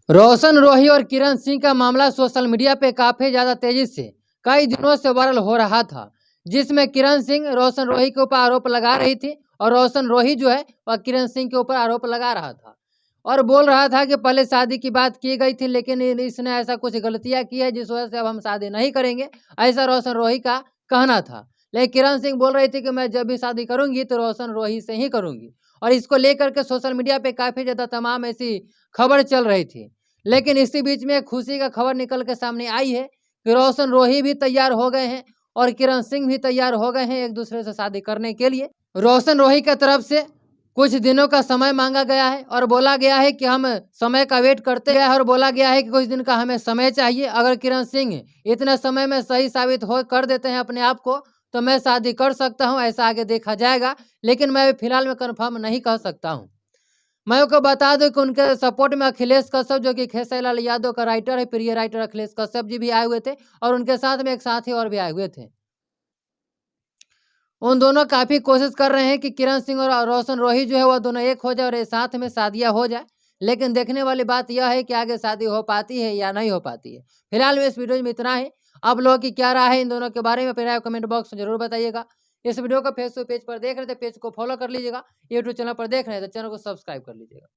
रोशन रोही और किरण सिंह का मामला सोशल मीडिया पे काफी ज्यादा तेजी से कई दिनों से वायरल हो रहा था, जिसमें किरण सिंह रोशन रोही के ऊपर आरोप लगा रही थी और रोशन रोही जो है वह किरण सिंह के ऊपर आरोप लगा रहा था और बोल रहा था कि पहले शादी की बात की गई थी, लेकिन इसने ऐसा कुछ गलतियां की है जिस वजह से अब हम शादी नहीं करेंगे, ऐसा रोशन रोही का कहना था। लेकिन किरण सिंह बोल रही थी कि मैं जब भी शादी करूंगी तो रोशन रोही से ही करूंगी और इसको लेकर के सोशल मीडिया पे काफी ज्यादा तमाम ऐसी खबर चल रही थी। लेकिन इसी बीच में खुशी का खबर निकल के सामने आई है कि रोशन रोही भी तैयार हो गए हैं और किरण सिंह भी तैयार हो गए हैं एक दूसरे से शादी करने के लिए। रोशन रोही की तरफ से कुछ दिनों का समय मांगा गया है और बोला गया है कि हम समय का वेट करते हैं और बोला गया है कि कुछ दिन का हमें समय चाहिए। अगर किरण सिंह इतने समय में सही साबित हो कर देते हैं अपने आप को तो मैं शादी कर सकता हूं, ऐसा आगे देखा जाएगा, लेकिन मैं फिलहाल में कंफर्म नहीं कह सकता हूं। मैं आपको बता दूं कि उनके सपोर्ट में अखिलेश कश्यप जो कि खेसारीलाल यादव का राइटर है, प्रिय राइटर अखिलेश कश्यप जी भी आए हुए थे और उनके साथ में एक साथी और भी आए हुए थे। उन दोनों काफी कोशिश कर रहे हैं कि किरण सिंह और रोशन रोही जो है वह दोनों एक हो जाए और एक साथ में शादियां हो जाए, लेकिन देखने वाली बात यह है कि आगे शादी हो पाती है या नहीं हो पाती है। फिलहाल में इस वीडियो में इतना ही। आप लोगों की क्या राय है इन दोनों के बारे में, फिर कमेंट बॉक्स में जरूर बताइएगा। इस वीडियो को फेसबुक पेज पर देख रहे थे, पेज को फॉलो कर लीजिएगा। यूट्यूब चैनल पर देख रहे हैं तो चैनल को सब्सक्राइब कर लीजिएगा।